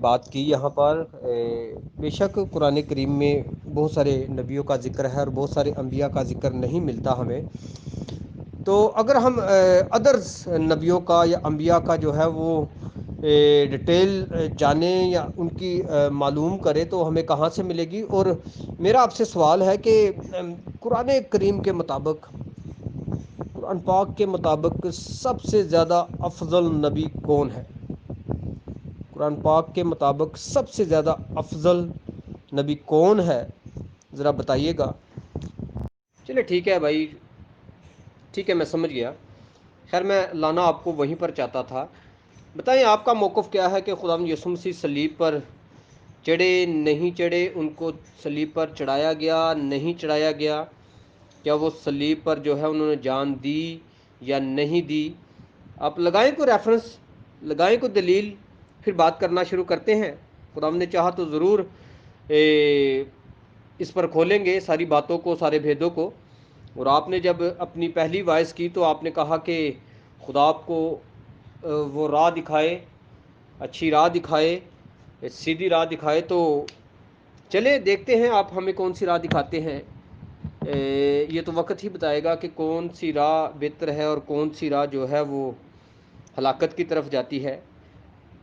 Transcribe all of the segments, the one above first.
بات کی یہاں پر بے شک قرآن کریم میں بہت سارے نبیوں کا ذکر ہے اور بہت سارے انبیاء کا ذکر نہیں ملتا ہمیں. تو اگر ہم ادرس نبیوں کا یا انبیاء کا جو ہے وہ ڈیٹیل جانیں یا ان کی معلوم کریں تو ہمیں کہاں سے ملے گی؟ اور میرا آپ سے سوال ہے کہ قرآن کریم کے مطابق، قرآن پاک کے مطابق سب سے زیادہ افضل نبی کون ہے؟ قرآن پاک کے مطابق سب سے زیادہ افضل نبی کون ہے؟ ذرا بتائیے گا. چلے ٹھیک ہے بھائی، ٹھیک ہے، میں سمجھ گیا. خیر میں لانا آپ کو وہیں پر چاہتا تھا. بتائیں آپ کا موقف کیا ہے کہ خداوند یسوع مسیح صلیب پر چڑھے نہیں چڑھے، ان کو صلیب پر چڑھایا گیا نہیں چڑھایا گیا، کیا وہ صلیب پر جو ہے انہوں نے جان دی یا نہیں دی؟ آپ لگائیں کوئی ریفرنس، لگائیں کوئی دلیل، پھر بات کرنا شروع کرتے ہیں. خداوند نے چاہا تو ضرور اس پر کھولیں گے ساری باتوں کو، سارے بھیدوں کو. اور آپ نے جب اپنی پہلی وائس کی تو آپ نے کہا کہ خدا آپ کو وہ راہ دکھائے، اچھی راہ دکھائے، سیدھی راہ دکھائے. تو چلے دیکھتے ہیں آپ ہمیں کون سی راہ دکھاتے ہیں. یہ تو وقت ہی بتائے گا کہ کون سی راہ بہتر ہے اور کون سی راہ جو ہے وہ ہلاکت کی طرف جاتی ہے.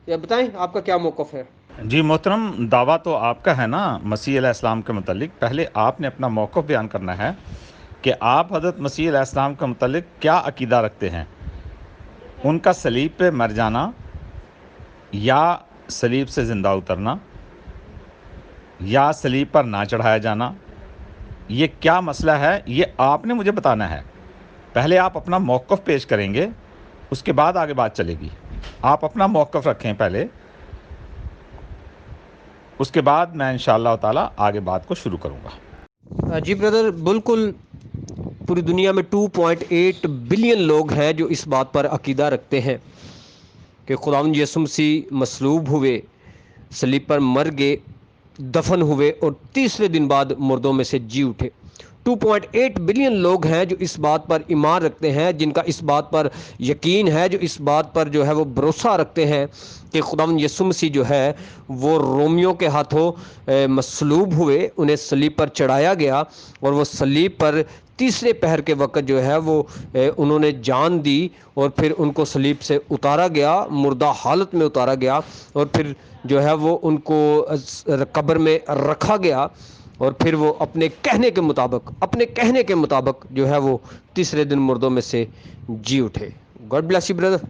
بتائیں آپ کا کیا موقف ہے؟ جی محترم، دعویٰ تو آپ کا ہے نا مسیح علیہ السلام کے متعلق. پہلے آپ نے اپنا موقف بیان کرنا ہے کہ آپ حضرت مسیح علیہ السلام کے متعلق کیا عقیدہ رکھتے ہیں. ان کا صلیب پہ مر جانا یا صلیب سے زندہ اترنا یا صلیب پر نہ چڑھایا جانا، یہ کیا مسئلہ ہے، یہ آپ نے مجھے بتانا ہے. پہلے آپ اپنا موقف پیش کریں گے، اس کے بعد آگے بات چلے گی. آپ اپنا موقف رکھیں پہلے، اس کے بعد میں انشاءاللہ تعالی آگے بات کو شروع کروں گا. جی بردر، بالکل. پوری دنیا میں 2.8 بلین لوگ ہیں جو اس بات پر عقیدہ رکھتے ہیں کہ خداوند یسوع مسیح مصلوب ہوئے، صلیب پر مر گئے، دفن ہوئے اور تیسرے دن بعد مردوں میں سے جی اٹھے. 2.8 بلین لوگ ہیں جو اس بات پر ایمان رکھتے ہیں، جن کا اس بات پر یقین ہے، جو اس بات پر جو ہے وہ بھروسہ رکھتے ہیں کہ خداوند یسوع مسیح جو ہے وہ رومیوں کے ہاتھوں مصلوب ہوئے، انہیں صلیب پر چڑھایا گیا اور وہ صلیب پر تیسرے پہر کے وقت جو ہے وہ انہوں نے جان دی اور پھر ان کو صلیب سے اتارا گیا، مردہ حالت میں اتارا گیا اور پھر جو ہے وہ ان کو قبر میں رکھا گیا اور پھر وہ اپنے کہنے کے مطابق جو ہے وہ تیسرے دن مردوں میں سے جی اٹھے. God bless you brother.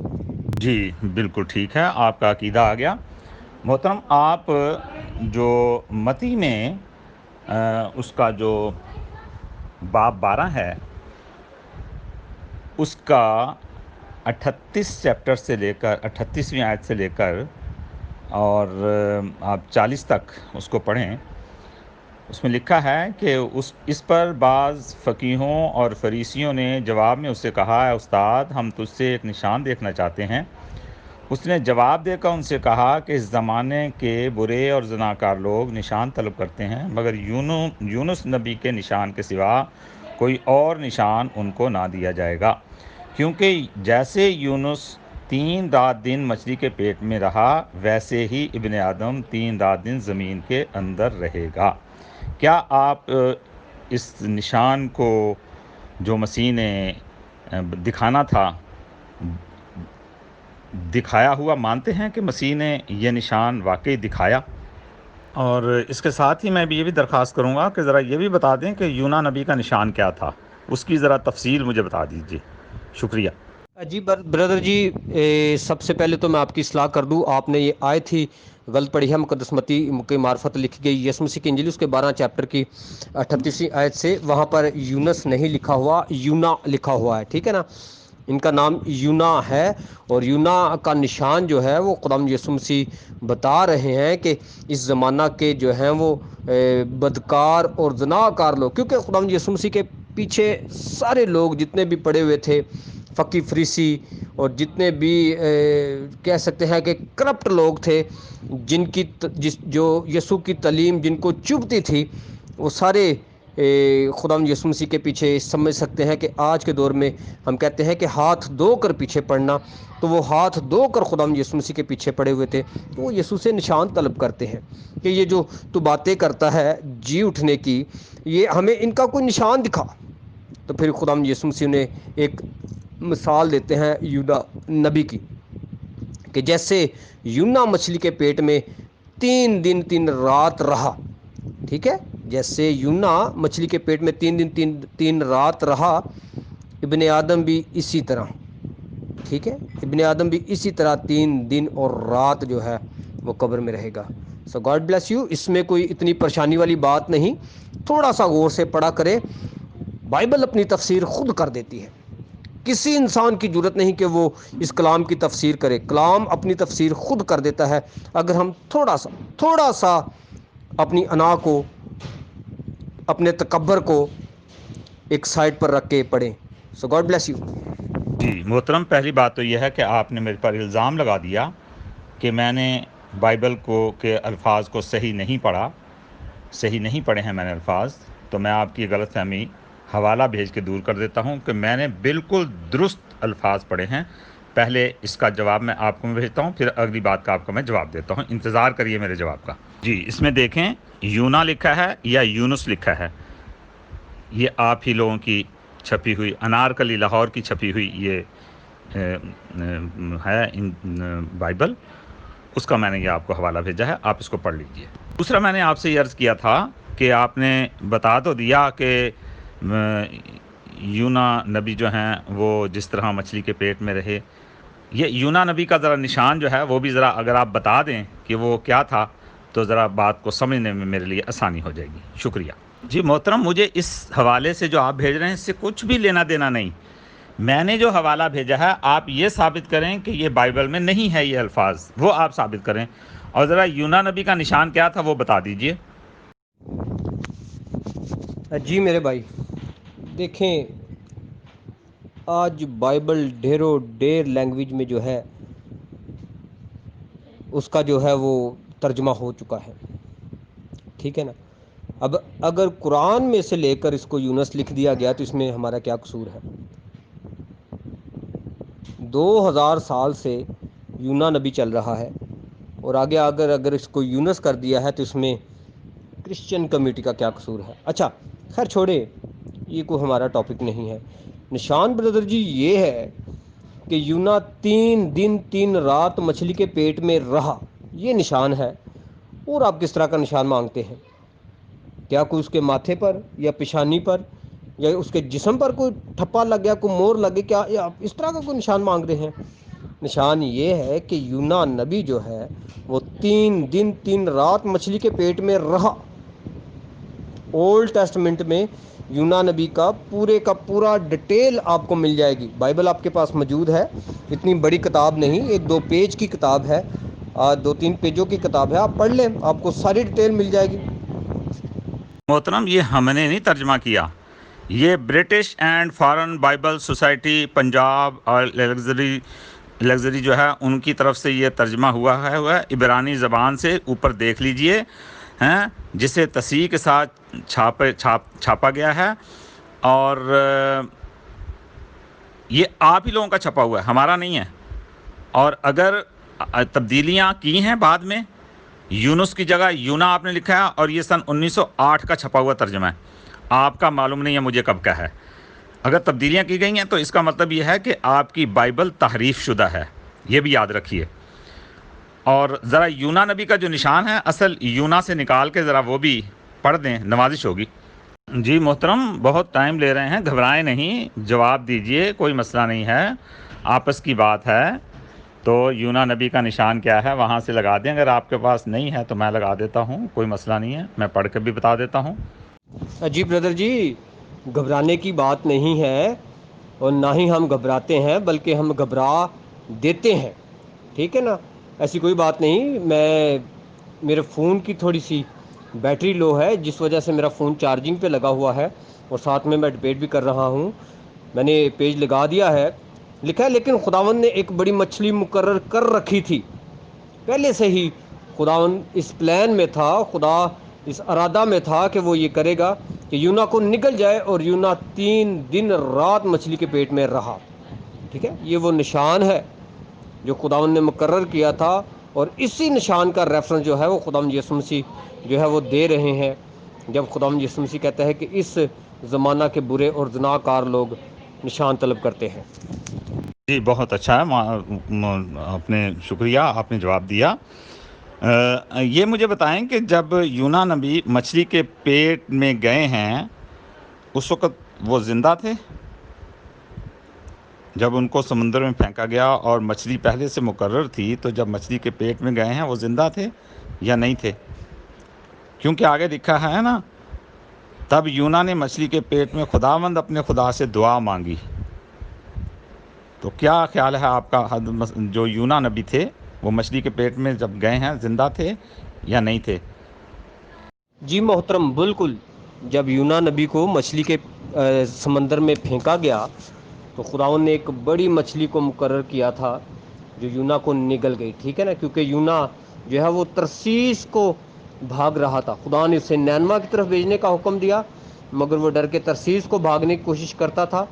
جی بالکل ٹھیک ہے، آپ کا عقیدہ آ گیا. محترم، آپ جو متی میں اس کا جو باب 12 ہے، اس کا 38 چیپٹر سے لے کر 38ویں آیت سے لے کر اور آپ 40 تک اس کو پڑھیں. اس میں لکھا ہے کہ اس پر بعض فقیہوں اور فریسیوں نے جواب میں اس سے کہا، اے استاد، ہم تجھ سے ایک نشان دیکھنا چاہتے ہیں. اس نے جواب دے کر ان سے کہا کہ اس زمانے کے برے اور زناکار لوگ نشان طلب کرتے ہیں، مگر یونس نبی کے نشان کے سوا کوئی اور نشان ان کو نہ دیا جائے گا، کیونکہ جیسے یونس 3 رات دن مچھلی کے پیٹ میں رہا، ویسے ہی ابن آدم 3 رات دن زمین کے اندر رہے گا. کیا آپ اس نشان کو جو مسیح نے دکھانا تھا دکھایا ہوا مانتے ہیں کہ مسیح نے یہ نشان واقعی دکھایا؟ اور اس کے ساتھ ہی میں بھی یہ بھی درخواست کروں گا کہ ذرا یہ بھی بتا دیں کہ یونا نبی کا نشان کیا تھا، اس کی ذرا تفصیل مجھے بتا دیجیے. شکریہ. جی بردر جی، سب سے پہلے تو میں آپ کی اصلاح کر دوں، آپ نے یہ آیت ہی غلط پڑھی ہے. مقدس متی کی معرفت لکھی گئی یسوع مسیح کی انجیل اس کے 12 چیپٹر کی 38ویں آیت سے، وہاں پر یونس نہیں لکھا ہوا، یونا لکھا ہوا ہے. ٹھیک ہے نا، ان کا نام یونا ہے اور یونا کا نشان جو ہے وہ خداوند یسوع مسیح بتا رہے ہیں کہ اس زمانہ کے جو ہیں وہ بدکار اور زناکار لوگ، کیونکہ خداوند یسوع مسیح کے پیچھے سارے لوگ جتنے بھی پڑے ہوئے تھے، فقی فریسی اور جتنے بھی کہہ سکتے ہیں کہ کرپٹ لوگ تھے، جو یسوع کی تعلیم جن کو چبھتی تھی، وہ سارے خداوند یسوع مسیح کے پیچھے سمجھ سکتے ہیں کہ آج کے دور میں ہم کہتے ہیں کہ ہاتھ دھو کر پیچھے پڑنا، تو وہ ہاتھ دھو کر خداوند یسوع مسیح کے پیچھے پڑے ہوئے تھے، تو وہ یسوع سے نشان طلب کرتے ہیں کہ یہ جو تو باتیں کرتا ہے جی اٹھنے کی، یہ ہمیں ان کا کوئی نشان دکھا۔ تو پھر خداوند یسوع مسیح نے ایک مثال دیتے ہیں یونا نبی کی، کہ جیسے یونا مچھلی کے پیٹ میں 3 دن 3 رات رہا، ٹھیک ہے، جیسے یونا مچھلی کے پیٹ میں 3 دن 3 رات رہا، ابن آدم بھی اسی طرح، ٹھیک ہے، ابن آدم بھی اسی طرح 3 دن اور رات جو ہے وہ قبر میں رہے گا۔ So God bless you. اس میں کوئی اتنی پریشانی والی بات نہیں، تھوڑا سا غور سے پڑھا کرے، بائبل اپنی تفسیر خود کر دیتی ہے، کسی انسان کی ضرورت نہیں کہ وہ اس کلام کی تفسیر کرے، کلام اپنی تفسیر خود کر دیتا ہے، اگر ہم تھوڑا سا اپنی انا کو، اپنے تکبر کو ایک سائڈ پر رکھ کے پڑھیں۔ So God bless you. جی محترم، پہلی بات تو یہ ہے کہ آپ نے میرے پر الزام لگا دیا کہ میں نے بائبل کے الفاظ کو صحیح نہیں پڑھے ہیں میں نے الفاظ، تو میں آپ کی غلط فہمی حوالہ بھیج کے دور کر دیتا ہوں کہ میں نے بالکل درست الفاظ پڑھے ہیں۔ پہلے اس کا جواب میں آپ کو بھیجتا ہوں، پھر اگلی بات کا آپ کو میں جواب دیتا ہوں، انتظار کریے میرے جواب کا۔ جی اس میں دیکھیں یونا لکھا ہے یا یونس لکھا ہے، یہ آپ ہی لوگوں کی چھپی ہوئی انارکلی لاہور کی چھپی ہوئی یہ ہے بائبل، اس کا میں نے یہ آپ کو حوالہ بھیجا ہے، آپ اس کو پڑھ لیجئے۔ دوسرا میں نے آپ سے یہ عرض کیا تھا کہ آپ نے بتا تو دیا کہ یونا نبی جو ہیں وہ جس طرح مچھلی کے پیٹ میں رہے، یہ یونا نبی کا ذرا نشان جو ہے وہ بھی ذرا اگر آپ بتا دیں کہ وہ کیا تھا تو ذرا بات کو سمجھنے میں میرے لیے آسانی ہو جائے گی، شکریہ۔ جی محترم، مجھے اس حوالے سے جو آپ بھیج رہے ہیں اس سے کچھ بھی لینا دینا نہیں، میں نے جو حوالہ بھیجا ہے آپ یہ ثابت کریں کہ یہ بائبل میں نہیں ہے یہ الفاظ، وہ آپ ثابت کریں، اور ذرا یونا نبی کا نشان کیا تھا وہ بتا دیجئے۔ جی میرے بھائی، دیکھیں آج بائبل ڈھیر لینگویج میں جو ہے اس کا جو ہے وہ ترجمہ ہو چکا ہے، ٹھیک ہے نا۔ اب اگر قرآن میں سے لے کر اس کو یونس لکھ دیا گیا تو اس میں ہمارا کیا قصور ہے؟ 2000 سال سے یونا نبی چل رہا ہے، اور آگے اگر اس کو یونس کر دیا ہے تو اس میں کرسچن کمیونٹی کا کیا قصور ہے؟ اچھا خیر چھوڑے، یہ کوئی ہمارا ٹاپک نہیں ہے۔ نشان بردر جی یہ ہے کہ یونا 3 دن 3 رات مچھلی کے پیٹ میں رہا، یہ نشان ہے، اور آپ کس طرح کا نشان مانگتے ہیں؟ کیا کوئی اس کے ماتھے پر یا پیشانی پر یا اس کے جسم پر کوئی ٹھپا لگ گیا، کوئی مور لگ گیا، کیا آپ اس طرح کا کوئی نشان مانگ رہے ہیں؟ نشان یہ ہے کہ یونا نبی جو ہے وہ 3 دن 3 رات مچھلی کے پیٹ میں رہا۔ اولڈ ٹیسٹمنٹ میں یونا نبی کا پورا ڈیٹیل آپ کو مل جائے گی۔ بائبل آپ کے پاس موجود ہے، اتنی بڑی کتاب نہیں، 1-2 پیج کی کتاب ہے، 2-3 پیجوں کی کتاب ہے، آپ پڑھ لیں، آپ کو ساری ڈیٹیل مل جائے گی۔ محترم یہ ہم نے نہیں ترجمہ کیا، یہ British and foreign Bible society Punjab اور لیگزری جو ہے ان کی طرف سے یہ ترجمہ ہوا ہے عبرانی زبان سے، اوپر دیکھ لیجئے ہیں، جسے تصحیح کے ساتھ چھاپا گیا ہے، اور یہ آپ ہی لوگوں کا چھپا ہوا ہے، ہمارا نہیں ہے۔ اور اگر تبدیلیاں کی ہیں بعد میں، یونس کی جگہ یونا آپ نے لکھا ہے، اور یہ سن 1908 کا چھپا ہوا ترجمہ ہے، آپ کا معلوم نہیں ہے مجھے کب کا ہے۔ اگر تبدیلیاں کی گئی ہیں تو اس کا مطلب یہ ہے کہ آپ کی بائبل تحریف شدہ ہے، یہ بھی یاد رکھیے۔ اور ذرا یونا نبی کا جو نشان ہے اصل یونا سے نکال کے ذرا وہ بھی پڑھ دیں، نوازش ہوگی۔ جی محترم بہت ٹائم لے رہے ہیں، گھبرائیں نہیں، جواب دیجئے، کوئی مسئلہ نہیں ہے، آپس کی بات ہے۔ تو یونا نبی کا نشان کیا ہے وہاں سے لگا دیں، اگر آپ کے پاس نہیں ہے تو میں لگا دیتا ہوں، کوئی مسئلہ نہیں ہے، میں پڑھ کے بھی بتا دیتا ہوں۔ جی بردر جی، گھبرانے کی بات نہیں ہے، اور نہ ہی ہم گھبراتے ہیں، بلکہ ہم گھبرا دیتے ہیں، ٹھیک ہے نا، ایسی کوئی بات نہیں۔ میرے فون کی تھوڑی سی بیٹری لو ہے، جس وجہ سے میرا فون چارجنگ پہ لگا ہوا ہے، اور ساتھ میں ڈبیٹ بھی کر رہا ہوں۔ میں نے پیج لگا دیا ہے، لکھا ہے، لیکن خداوند نے ایک بڑی مچھلی مقرر کر رکھی تھی، پہلے سے ہی خداوند اس پلان میں تھا، خدا اس ارادہ میں تھا کہ وہ یہ کرے گا، کہ یونا کو نگل جائے، اور یونا 3 دن رات مچھلی کے پیٹ میں رہا. ٹھیک ہے، یہ وہ نشان ہے جو خداوند نے مقرر کیا تھا، اور اسی نشان کا ریفرنس جو ہے وہ خداوند یسوع مسیح جو ہے وہ دے رہے ہیں، جب خداوند یسوع مسیح کہتا ہے کہ اس زمانہ کے برے اور زناکار لوگ نشان طلب کرتے ہیں. جی بہت اچھا ہے، آپ نے شکریہ، آپ نے جواب دیا. یہ مجھے بتائیں کہ جب یونا نبی مچھلی کے پیٹ میں گئے ہیں اس وقت وہ زندہ تھے؟ جب ان کو سمندر میں پھینکا گیا اور مچھلی پہلے سے مقرر تھی، تو جب مچھلی کے پیٹ میں گئے ہیں وہ زندہ تھے یا نہیں تھے؟ کیونکہ آگے لکھا ہے نا، تب یونا نے مچھلی کے پیٹ میں خداوند اپنے خدا سے دعا مانگی. تو کیا خیال ہے آپ کا، جو یونا نبی تھے وہ مچھلی کے پیٹ میں جب گئے ہیں زندہ تھے یا نہیں تھے؟ جی محترم، بالکل. جب یونا نبی کو مچھلی کے سمندر میں پھینکا گیا تو خداوند نے ایک بڑی مچھلی کو مقرر کیا تھا جو یونا کو نگل گئی. ٹھیک ہے نا، کیونکہ یونا جو ہے وہ ترسیس کو بھاگ رہا تھا. خدا نے اسے نینوا کی طرف بھیجنے کا حکم دیا، مگر وہ ڈر کے ترسیس کو بھاگنے کی کوشش کرتا تھا.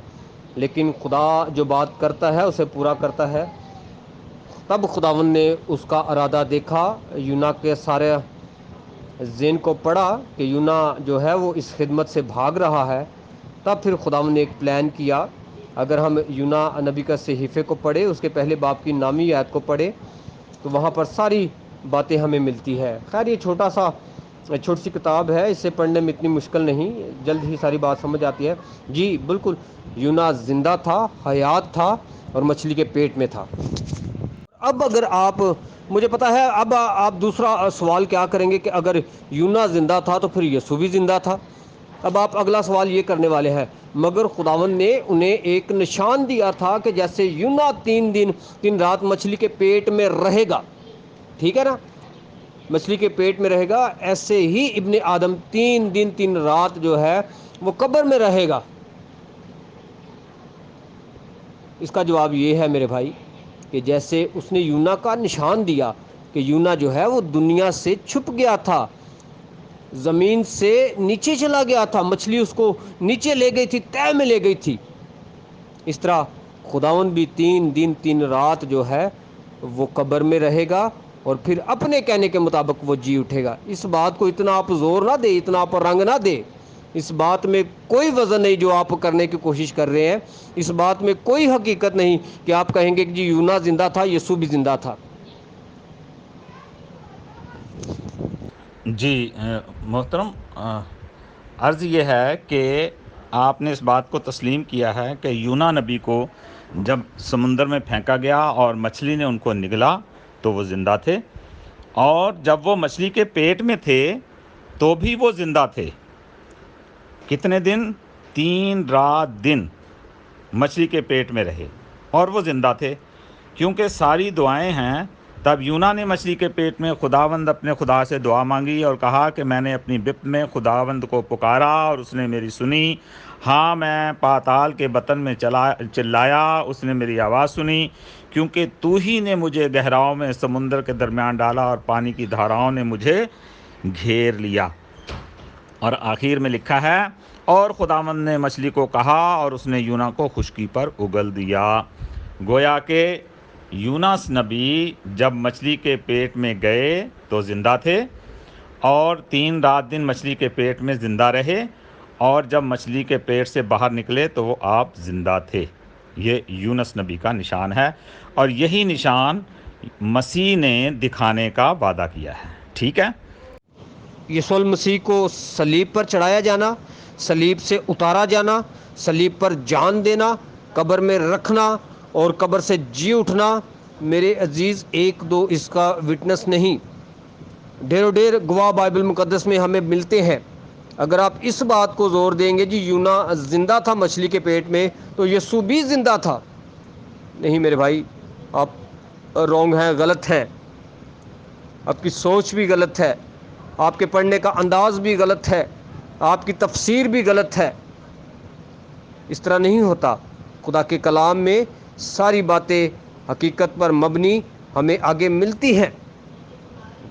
لیکن خدا جو بات کرتا ہے اسے پورا کرتا ہے. تب خداوند نے اس کا ارادہ دیکھا، یونا کے سارے ذہن کو پڑھا کہ یونا جو ہے وہ اس خدمت سے بھاگ رہا ہے. تب پھر خداوند نے ایک پلان کیا. اگر ہم یونا نبی کا صحیفے کو پڑھے، اس کے پہلے باب کی نامی آیت کو پڑھے، تو وہاں پر ساری باتیں ہمیں ملتی ہے. خیر یہ چھوٹی سی کتاب ہے، اسے پڑھنے میں اتنی مشکل نہیں، جلد ہی ساری بات سمجھ آتی ہے. جی بالکل، یونا زندہ تھا، حیات تھا، اور مچھلی کے پیٹ میں تھا. اب اگر آپ، مجھے پتا ہے اب آپ دوسرا سوال کیا کریں گے کہ اگر یونا زندہ تھا تو پھر یسوع بھی زندہ تھا. اب آپ اگلا سوال یہ کرنے والے ہیں، مگر خداوند نے انہیں ایک نشان دیا تھا کہ جیسے یونا 3 دن 3 رات مچھلی کے پیٹ میں رہے گا، ٹھیک ہے نا، مچھلی کے پیٹ میں رہے گا، ایسے ہی ابن آدم 3 دن 3 رات جو ہے وہ قبر میں رہے گا. اس کا جواب یہ ہے میرے بھائی کہ جیسے اس نے یونا کا نشان دیا کہ یونا جو ہے وہ دنیا سے چھپ گیا تھا، زمین سے نیچے چلا گیا تھا، مچھلی اس کو نیچے لے گئی تھی، تہہ میں لے گئی تھی، اس طرح خداوند بھی 3 دن 3 رات جو ہے وہ قبر میں رہے گا، اور پھر اپنے کہنے کے مطابق وہ جی اٹھے گا. اس بات کو اتنا آپ زور نہ دے، اتنا آپ رنگ نہ دے. اس بات میں کوئی وزن نہیں جو آپ کرنے کی کوشش کر رہے ہیں. اس بات میں کوئی حقیقت نہیں کہ آپ کہیں گے کہ جی یونا زندہ تھا، یسوع بھی زندہ تھا. جی محترم، عرض یہ ہے کہ آپ نے اس بات کو تسلیم کیا ہے کہ یونا نبی کو جب سمندر میں پھینکا گیا اور مچھلی نے ان کو نگلا تو وہ زندہ تھے، اور جب وہ مچھلی کے پیٹ میں تھے تو بھی وہ زندہ تھے. کتنے دن؟ 3 رات دن مچھلی کے پیٹ میں رہے اور وہ زندہ تھے، کیونکہ ساری دعائیں ہیں. تب یونا نے مچھلی کے پیٹ میں خداوند اپنے خدا سے دعا مانگی اور کہا کہ میں نے اپنی بپت میں خداوند کو پکارا اور اس نے میری سنی. ہاں، میں پاتال کے بطن میں چلایا، اس نے میری آواز سنی، کیونکہ تو ہی نے مجھے گہراؤں میں سمندر کے درمیان ڈالا اور پانی کی دھاراؤں نے مجھے گھیر لیا. اور آخر میں لکھا ہے، اور خداوند نے مچھلی کو کہا اور اس نے یونا کو خشکی پر اگل دیا. گویا کہ یونس نبی جب مچھلی کے پیٹ میں گئے تو زندہ تھے، اور 3 رات دن مچھلی کے پیٹ میں زندہ رہے، اور جب مچھلی کے پیٹ سے باہر نکلے تو وہ آپ زندہ تھے. یہ یونس نبی کا نشان ہے، اور یہی نشان مسیح نے دکھانے کا وعدہ کیا ہے. ٹھیک ہے، یسوع المسیح کو صلیب پر چڑھایا جانا، صلیب سے اتارا جانا، صلیب پر جان دینا، قبر میں رکھنا اور قبر سے جی اٹھنا، میرے عزیز 1-2 اس کا وٹنس نہیں، ڈھیر گواہ بائبل مقدس میں ہمیں ملتے ہیں. اگر آپ اس بات کو زور دیں گے جی یونا زندہ تھا مچھلی کے پیٹ میں تو یسوع بھی زندہ تھا، نہیں میرے بھائی، آپ رونگ ہیں، غلط ہیں، آپ کی سوچ بھی غلط ہے، آپ کے پڑھنے کا انداز بھی غلط ہے، آپ کی تفسیر بھی غلط ہے. اس طرح نہیں ہوتا. خدا کے کلام میں ساری باتیں حقیقت پر مبنی ہمیں آگے ملتی ہیں.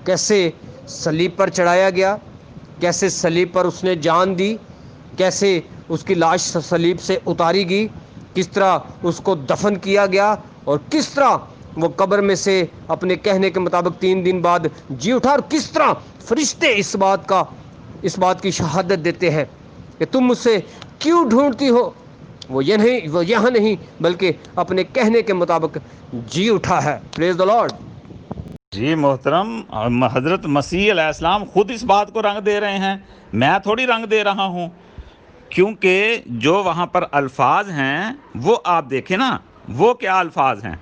کیسے صلیب پر چڑھایا گیا، کیسے صلیب پر اس نے جان دی، کیسے اس کی لاش صلیب سے اتاری گئی، کس طرح اس کو دفن کیا گیا، اور کس طرح وہ قبر میں سے اپنے کہنے کے مطابق 3 دن بعد جی اٹھا، اور کس طرح فرشتے اس بات کی شہادت دیتے ہیں کہ تم مجھ سے کیوں ڈھونڈتی ہو، وہ یہاں نہیں بلکہ اپنے کہنے کے مطابق جی اٹھا ہے۔ پریز دی لارڈ۔ جی محترم، حضرت مسیح علیہ السلام خود اس بات کو رنگ دے رہے ہیں، میں تھوڑی رنگ دے رہا ہوں، کیونکہ جو وہاں پر الفاظ ہیں وہ آپ دیکھیں نا، وہ کیا الفاظ ہیں،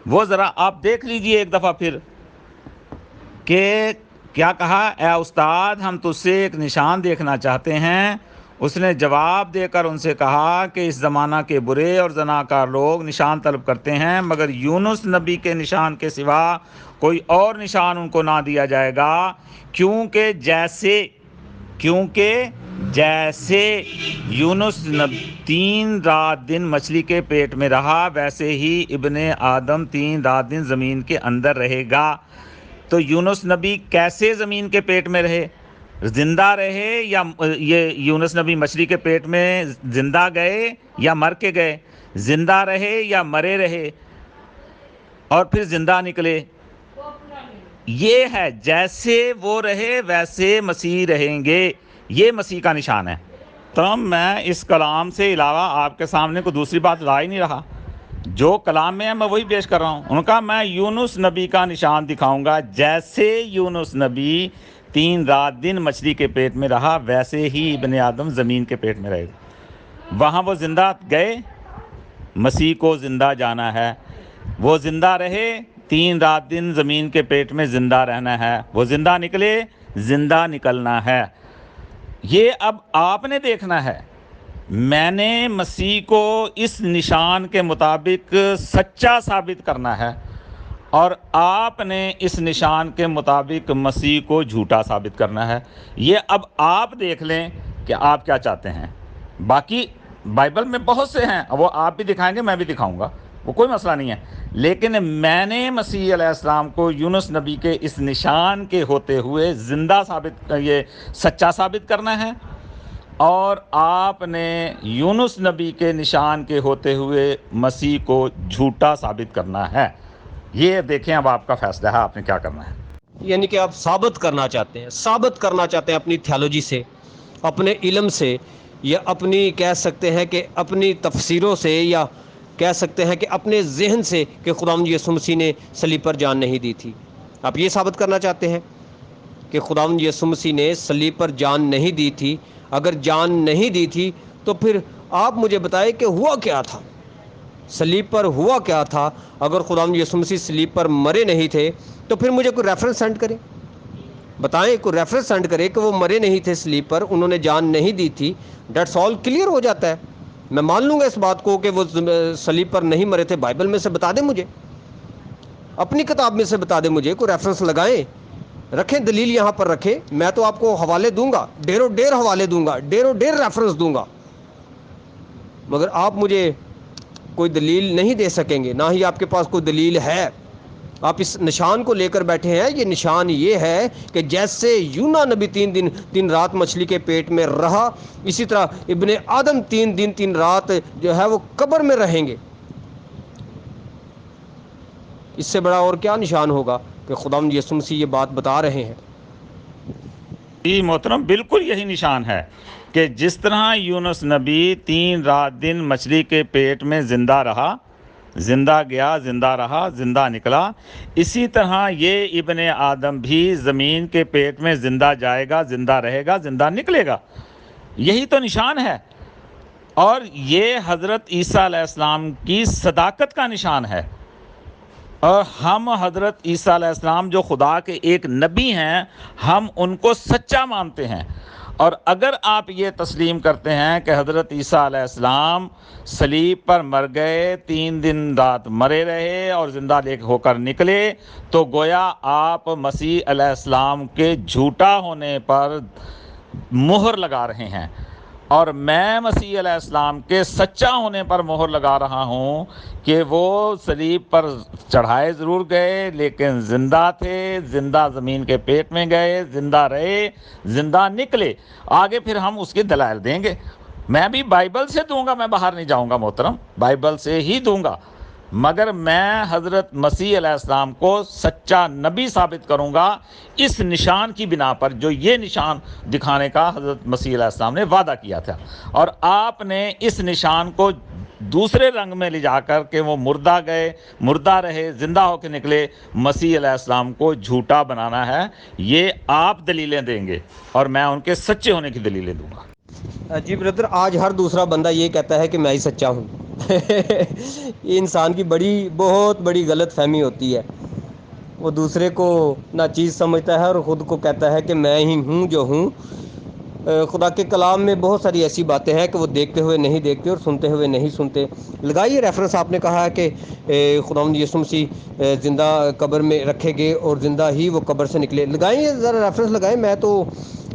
وہ ذرا آپ دیکھ لیجئے ایک دفعہ پھر، کہ کیا کہا، اے استاد ہم تجھ سے ایک نشان دیکھنا چاہتے ہیں۔ اس نے جواب دے کر ان سے کہا کہ اس زمانہ کے برے اور زناکار لوگ نشان طلب کرتے ہیں، مگر یونس نبی کے نشان کے سوا کوئی اور نشان ان کو نہ دیا جائے گا، کیونکہ جیسے یونس 3 رات دن مچھلی کے پیٹ میں رہا، ویسے ہی ابن آدم 3 رات دن زمین کے اندر رہے گا۔ تو یونس نبی کیسے زمین کے پیٹ میں رہے؟ زندہ رہے یا یہ یونس نبی مچھلی کے پیٹ میں زندہ گئے یا مر کے گئے؟ زندہ رہے یا مرے رہے اور پھر زندہ نکلے؟ یہ ہے، جیسے وہ رہے ویسے مسیح رہیں گے، یہ مسیح کا نشان ہے۔ تو میں اس کلام سے علاوہ آپ کے سامنے کوئی دوسری بات لا ہی نہیں رہا، جو کلام میں ہے میں وہی پیش کر رہا ہوں۔ ان کا میں یونس نبی کا نشان دکھاؤں گا، جیسے یونس نبی 3 رات دن مچھلی کے پیٹ میں رہا، ویسے ہی ابن آدم زمین کے پیٹ میں رہے گا۔ وہاں وہ زندہ گئے، مسیح کو زندہ جانا ہے، وہ زندہ رہے 3 رات دن زمین کے پیٹ میں زندہ رہنا ہے، وہ زندہ نکلے زندہ نکلنا ہے۔ یہ اب آپ نے دیکھنا ہے، میں نے مسیح کو اس نشان کے مطابق سچا ثابت کرنا ہے، اور آپ نے اس نشان کے مطابق مسیح کو جھوٹا ثابت کرنا ہے۔ یہ اب آپ دیکھ لیں کہ آپ کیا چاہتے ہیں۔ باقی بائبل میں بہت سے ہیں، وہ آپ بھی دکھائیں گے، میں بھی دکھاؤں گا، وہ کوئی مسئلہ نہیں ہے، لیکن میں نے مسیح علیہ السلام کو یونس نبی کے اس نشان کے ہوتے ہوئے زندہ یہ سچا ثابت کرنا ہے، اور آپ نے یونس نبی کے نشان کے ہوتے ہوئے مسیح کو جھوٹا ثابت کرنا ہے۔ یہ دیکھیں اب آپ کا فیصلہ ہے، آپ نے کیا کرنا ہے۔ یعنی کہ آپ ثابت کرنا چاہتے ہیں اپنی تھیالوجی سے، اپنے علم سے، یا اپنی کہہ سکتے ہیں کہ اپنی تفسیروں سے، یا کہہ سکتے ہیں کہ اپنے ذہن سے، کہ خداوند یسوع مسیح نے صلیب پر جان نہیں دی تھی۔ آپ یہ ثابت کرنا چاہتے ہیں کہ خداوند یسوع مسیح نے صلیب پر جان نہیں دی تھی؟ اگر جان نہیں دی تھی تو پھر آپ مجھے بتائیں کہ ہوا کیا تھا، صلیب پر ہوا کیا تھا؟ اگر خداوند یسوع مسیح صلیب پر مرے نہیں تھے تو پھر مجھے کوئی ریفرنس سینڈ کریں، بتائیں، کوئی ریفرنس سینڈ کرے کہ وہ مرے نہیں تھے صلیب پر، انہوں نے جان نہیں دی تھی، دیٹس آل کلیئر ہو جاتا ہے۔ میں مان لوں گا اس بات کو کہ وہ صلیب پر نہیں مرے تھے۔ بائبل میں سے بتا دیں مجھے، اپنی کتاب میں سے بتا دیں مجھے، کوئی ریفرنس لگائیں، رکھیں دلیل یہاں پر رکھیں، میں تو آپ کو حوالے دوں گا، ڈیروں ڈیر حوالے دوں گا، ڈیروں ڈیر ریفرنس دوں گا، مگر آپ مجھے کوئی دلیل نہیں دے سکیں گے، نہ ہی آپ کے پاس کوئی دلیل ہے۔ آپ اس نشان کو لے کر بیٹھے ہیں، یہ نشان یہ ہے کہ جیسے یونا نبی 3 رات مچھلی کے پیٹ میں رہا، اسی طرح ابن آدم 3 دن 3 رات جو ہے وہ قبر میں رہیں گے۔ اس سے بڑا اور کیا نشان ہوگا کہ خداوند یسوع مسیح یہ بات بتا رہے ہیں۔ جی محترم، بالکل یہی نشان ہے کہ جس طرح یونس نبی 3 رات دن مچھلی کے پیٹ میں زندہ رہا، زندہ گیا، زندہ رہا، زندہ نکلا، اسی طرح یہ ابن آدم بھی زمین کے پیٹ میں زندہ جائے گا، زندہ رہے گا، زندہ نکلے گا۔ یہی تو نشان ہے، اور یہ حضرت عیسیٰ علیہ السلام کی صداقت کا نشان ہے، اور ہم حضرت عیسیٰ علیہ السلام جو خدا کے ایک نبی ہیں، ہم ان کو سچا مانتے ہیں۔ اور اگر آپ یہ تسلیم کرتے ہیں کہ حضرت عیسیٰ علیہ السلام صلیب پر مر گئے، 3 دن رات مرے رہے اور زندہ ہو کر نکلے، تو گویا آپ مسیح علیہ السلام کے جھوٹا ہونے پر مہر لگا رہے ہیں، اور میں مسیح علیہ السلام کے سچا ہونے پر مہر لگا رہا ہوں کہ وہ صلیب پر چڑھائے ضرور گئے لیکن زندہ تھے، زندہ زمین کے پیٹ میں گئے، زندہ رہے، زندہ نکلے۔ آگے پھر ہم اس کے دلائل دیں گے۔ میں بھی بائبل سے دوں گا، میں باہر نہیں جاؤں گا محترم، بائبل سے ہی دوں گا، مگر میں حضرت مسیح علیہ السلام کو سچا نبی ثابت کروں گا اس نشان کی بنا پر، جو یہ نشان دکھانے کا حضرت مسیح علیہ السلام نے وعدہ کیا تھا، اور آپ نے اس نشان کو دوسرے رنگ میں لے جا کر کہ وہ مردہ گئے، مردہ رہے، زندہ ہو کے نکلے، مسیح علیہ السلام کو جھوٹا بنانا ہے۔ یہ آپ دلیلیں دیں گے اور میں ان کے سچے ہونے کی دلیلیں دوں گا۔ جی بردر، آج ہر دوسرا بندہ یہ کہتا ہے کہ میں ہی سچا ہوں۔ یہ انسان کی بہت بڑی غلط فہمی ہوتی ہے۔ وہ دوسرے کو ناچیز سمجھتا ہے اور خود کو کہتا ہے کہ میں ہی ہوں جو ہوں۔ خدا کے کلام میں بہت ساری ایسی باتیں ہیں کہ وہ دیکھتے ہوئے نہیں دیکھتے اور سنتے ہوئے نہیں سنتے۔ لگائیے ریفرنس، آپ نے کہا ہے کہ خداوند یسوع مسیح زندہ قبر میں رکھے گئے اور زندہ ہی وہ قبر سے نکلے۔ لگائیں ذرا ریفرنس لگائیں، میں تو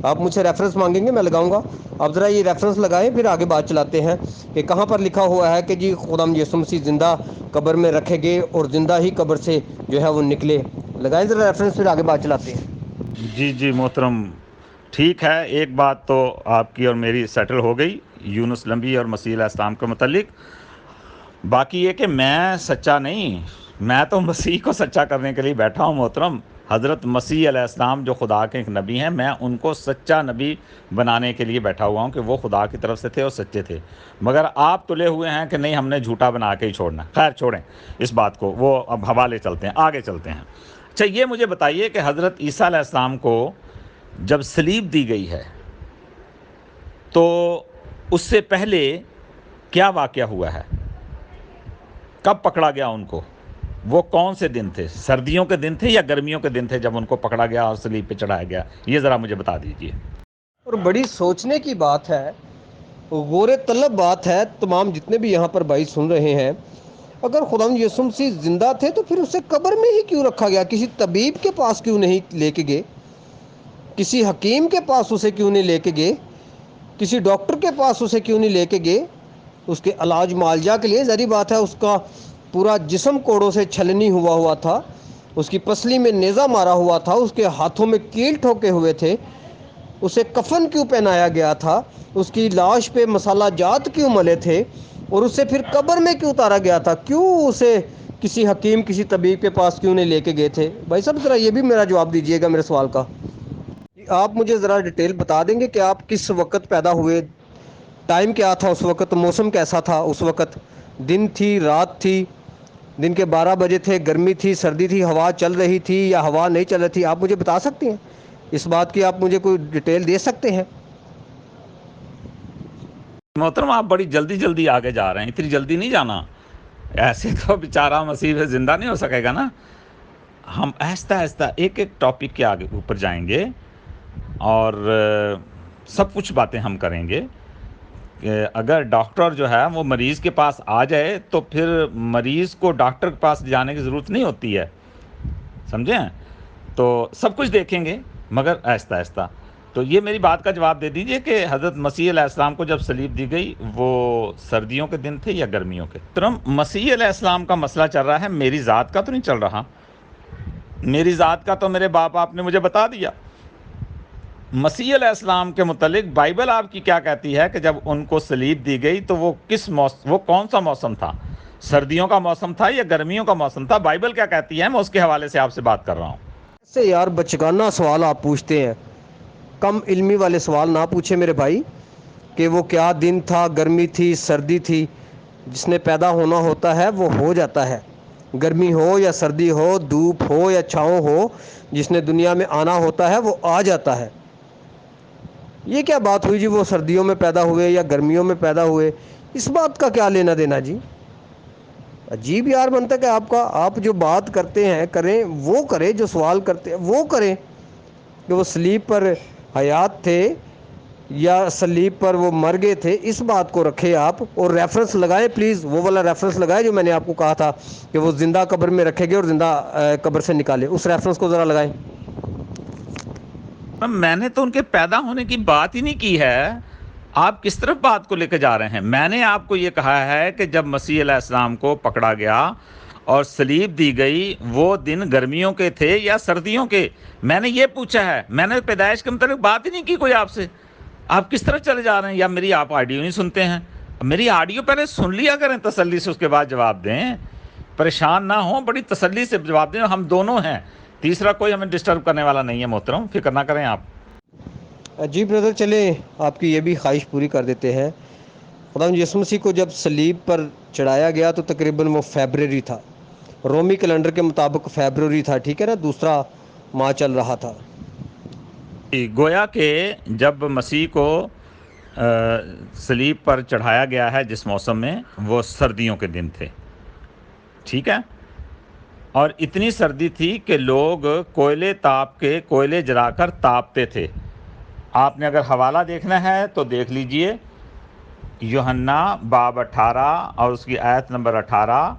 آپ مجھ سے ریفرنس مانگیں گے میں لگاؤں گا، آپ ذرا یہ ریفرنس لگائیں پھر آگے بات چلاتے ہیں کہ کہاں پر لکھا ہوا ہے کہ جی خداوند یسوع مسیح زندہ قبر میں رکھے گئے اور زندہ ہی قبر سے جو ہے وہ نکلے۔ لگائیں ذرا ریفرنس پھر آگے بات چلاتے ہیں۔ جی محترم، ٹھیک ہے، ایک بات تو آپ کی اور میری سیٹل ہو گئی یونس لمبی اور مسیح علیہ السلام کے متعلق۔ باقی یہ کہ میں سچا نہیں، میں تو مسیح کو سچا کرنے کے لیے بیٹھا ہوں محترم۔ حضرت مسیح علیہ السلام جو خدا کے ایک نبی ہیں، میں ان کو سچا نبی بنانے کے لیے بیٹھا ہوا ہوں کہ وہ خدا کی طرف سے تھے اور سچے تھے، مگر آپ تلے ہوئے ہیں کہ نہیں ہم نے جھوٹا بنا کے ہی چھوڑنا۔ خیر چھوڑیں اس بات کو، وہ اب حوالے چلتے ہیں، آگے چلتے ہیں۔ اچھا یہ مجھے بتائیے کہ حضرت عیسیٰ علیہ السلام کو جب صلیب دی گئی ہے تو اس سے پہلے کیا واقعہ ہوا ہے؟ کب پکڑا گیا ان کو؟ وہ کون سے دن تھے؟ سردیوں کے دن تھے یا گرمیوں کے دن تھے جب ان کو پکڑا گیا اور صلیب پہ چڑھایا گیا؟ یہ ذرا مجھے بتا دیجئے۔ اور بڑی سوچنے کی بات ہے، غور طلب بات ہے، تمام جتنے بھی یہاں پر بھائی سن رہے ہیں، اگر خداوند یسوع مسیح زندہ تھے تو پھر اسے قبر میں ہی کیوں رکھا گیا؟ کسی طبیب کے پاس کیوں نہیں لے کے گئے؟ کسی حکیم کے پاس اسے کیوں نہیں لے کے گئے؟ کسی ڈاکٹر کے پاس اسے کیوں نہیں لے کے گئے؟ اس کے علاج معالجہ کے لیے ظاہری بات ہے اس کا پورا جسم کوڑوں سے چھلنی ہوا تھا، اس کی پسلی میں نیزہ مارا ہوا تھا، اس کے ہاتھوں میں کیل ٹھوکے ہوئے تھے، اسے کفن کیوں پہنایا گیا تھا، اس کی لاش پہ مسالہ جات کیوں ملے تھے، اور اسے پھر قبر میں کیوں اتارا گیا تھا؟ کیوں اسے کسی حکیم کسی طبیب کے پاس کیوں نہیں لے کے گئے تھے؟ بھائی صاحب ذرا یہ بھی میرا جواب دیجیے گا میرے سوال کا۔ آپ مجھے ذرا ڈیٹیل بتا دیں گے کہ آپ کس وقت پیدا ہوئے، ٹائم کیا تھا اس وقت، موسم کیسا تھا اس وقت، دن تھی رات تھی، دن کے 12 بجے تھے، گرمی تھی سردی تھی، ہوا چل رہی تھی یا ہوا نہیں چل رہی تھی؟ آپ مجھے بتا سکتے ہیں اس بات کی؟ آپ مجھے کوئی ڈیٹیل دے سکتے ہیں؟ محترم آپ بڑی جلدی آگے جا رہے ہیں، اتنی جلدی نہیں جانا، ایسے تو بیچارہ مسیح سے زندہ نہیں ہو سکے گا نا۔ ہم آہستہ ایک ٹاپک کے آگے اوپر جائیں گے اور سب کچھ باتیں ہم کریں گے کہ اگر ڈاکٹر جو ہے وہ مریض کے پاس آ جائے تو پھر مریض کو ڈاکٹر کے پاس جانے کی ضرورت نہیں ہوتی ہے، سمجھیں؟ تو سب کچھ دیکھیں گے مگر آہستہ۔ تو یہ میری بات کا جواب دے دیجئے کہ حضرت مسیح علیہ السلام کو جب صلیب دی گئی وہ سردیوں کے دن تھے یا گرمیوں کے؟ مسیح علیہ السلام کا مسئلہ چل رہا ہے، میری ذات کا تو نہیں چل رہا۔ میری ذات کا تو میرے باپ آپ نے مجھے بتا دیا۔ مسیح علیہ السلام کے متعلق بائبل آپ کی کیا کہتی ہے کہ جب ان کو صلیب دی گئی تو وہ کون سا موسم تھا؟ سردیوں کا موسم تھا یا گرمیوں کا موسم تھا؟ بائبل کیا کہتی ہے؟ میں اس کے حوالے سے آپ سے بات کر رہا ہوں۔ ایسے یار بچگانہ سوال آپ پوچھتے ہیں، کم علمی والے سوال نہ پوچھیں میرے بھائی کہ وہ کیا دن تھا، گرمی تھی سردی تھی۔ جس نے پیدا ہونا ہوتا ہے وہ ہو جاتا ہے، گرمی ہو یا سردی ہو، دھوپ ہو یا چھاؤں ہو، جس نے دنیا میں آنا ہوتا ہے وہ آ جاتا ہے۔ یہ کیا بات ہوئی جی وہ سردیوں میں پیدا ہوئے یا گرمیوں میں پیدا ہوئے؟ اس بات کا کیا لینا دینا جی؟ عجیب یار بنتا ہے کہ آپ کا، آپ جو بات کرتے ہیں کریں وہ کریں، جو سوال کرتے ہیں وہ کریں کہ وہ صلیب پر حیات تھے یا صلیب پر وہ مر گئے تھے، اس بات کو رکھے آپ، اور ریفرنس لگائیں پلیز، وہ والا ریفرنس لگائیں جو میں نے آپ کو کہا تھا کہ وہ زندہ قبر میں رکھے گئے اور زندہ قبر سے نکالے، اس ریفرنس کو ذرا لگائیں۔ میں نے تو ان کے پیدا ہونے کی بات ہی نہیں کی ہے، آپ کس طرف بات کو لے کے جا رہے ہیں؟ میں نے آپ کو یہ کہا ہے کہ جب مسیح علیہ السلام کو پکڑا گیا اور صلیب دی گئی، وہ دن گرمیوں کے تھے یا سردیوں کے؟ میں نے یہ پوچھا ہے، میں نے پیدائش کے متعلق بات ہی نہیں کی کوئی آپ سے۔ آپ کس طرح چلے جا رہے ہیں؟ یا میری آپ آڈیو نہیں سنتے ہیں؟ میری آڈیو پہلے سن لیا کریں تسلی سے، اس کے بعد جواب دیں، پریشان نہ ہوں، بڑی تسلی سے جواب دیں۔ ہم دونوں ہیں، تیسرا کوئی ہمیں ڈسٹرب کرنے والا نہیں ہے محترم، فکر نہ کریں آپ۔ جی بردر، چلیں آپ کی یہ بھی خواہش پوری کر دیتے ہیں۔ خدا یسوع مسیح کو جب صلیب پر چڑھایا گیا تو تقریباً وہ فیبرری تھا، رومی کیلنڈر کے مطابق فیبرری تھا، ٹھیک ہے نا، دوسرا ماہ چل رہا تھا۔ گویا کہ جب مسیح کو صلیب پر چڑھایا گیا ہے جس موسم میں، وہ سردیوں کے دن تھے، ٹھیک ہے، اور اتنی سردی تھی کہ لوگ کوئلے جلا کر تاپتے تھے۔ آپ نے اگر حوالہ دیکھنا ہے تو دیکھ لیجئے، یوحنا باب 18 اور اس کی آیت نمبر 18،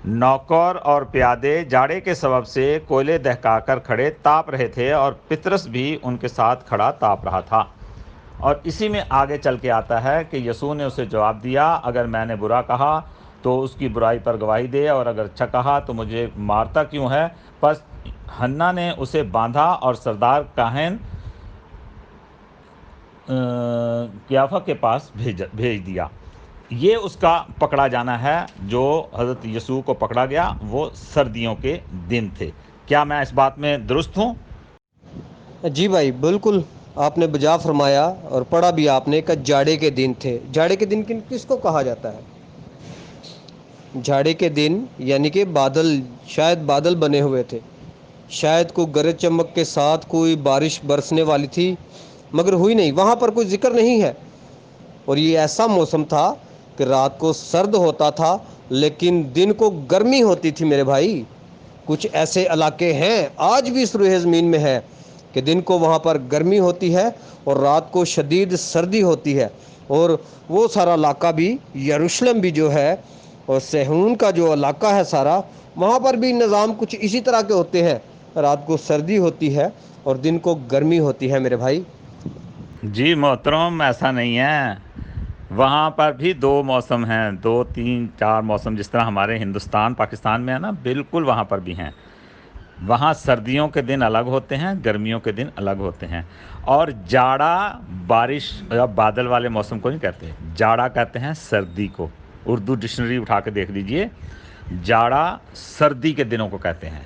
نوکر اور پیادے جاڑے کے سبب سے کوئلے دہکا کر کھڑے تاپ رہے تھے، اور پطرس بھی ان کے ساتھ کھڑا تاپ رہا تھا۔ اور اسی میں آگے چل کے آتا ہے کہ یسوع نے اسے جواب دیا، اگر میں نے برا کہا تو اس کی برائی پر گواہی دے، اور اگر اچھا کہا تو مجھے مارتا کیوں ہے؟ پس حنا نے اسے باندھا اور سردار کاہن قیافہ کے پاس بھیج دیا۔ یہ اس کا پکڑا جانا ہے۔ جو حضرت یسوع کو پکڑا گیا وہ سردیوں کے دن تھے۔ کیا میں اس بات میں درست ہوں؟ جی بھائی، بالکل آپ نے بجا فرمایا، اور پڑھا بھی آپ نے کہ جاڑے کے دن تھے۔ جاڑے کے دن کس کو کہا جاتا ہے؟ جاڑے کے دن یعنی کہ شاید بادل بنے ہوئے تھے، شاید کوئی گرج چمک کے ساتھ کوئی بارش برسنے والی تھی، مگر ہوئی نہیں، وہاں پر کوئی ذکر نہیں ہے۔ اور یہ ایسا موسم تھا کہ رات کو سرد ہوتا تھا لیکن دن کو گرمی ہوتی تھی میرے بھائی۔ کچھ ایسے علاقے ہیں، آج بھی اس روئے زمین میں ہے، کہ دن کو وہاں پر گرمی ہوتی ہے اور رات کو شدید سردی ہوتی ہے۔ اور وہ سارا علاقہ بھی، یروشلم بھی جو ہے، اور صہیون کا جو علاقہ ہے سارا، وہاں پر بھی نظام کچھ اسی طرح کے ہوتے ہیں، رات کو سردی ہوتی ہے اور دن کو گرمی ہوتی ہے میرے بھائی۔ جی محترم، ایسا نہیں ہے، وہاں پر بھی 2 موسم ہیں، 2 3 4 موسم، جس طرح ہمارے ہندوستان پاکستان میں ہے نا، بالکل وہاں پر بھی ہیں۔ وہاں سردیوں کے دن الگ ہوتے ہیں، گرمیوں کے دن الگ ہوتے ہیں۔ اور جاڑا بارش یا بادل والے موسم کو نہیں کہتے، جاڑا کہتے ہیں سردی کو۔ اردو ڈکشنری اٹھا کے دیکھ لیجئے، جاڑا سردی کے دنوں کو کہتے ہیں۔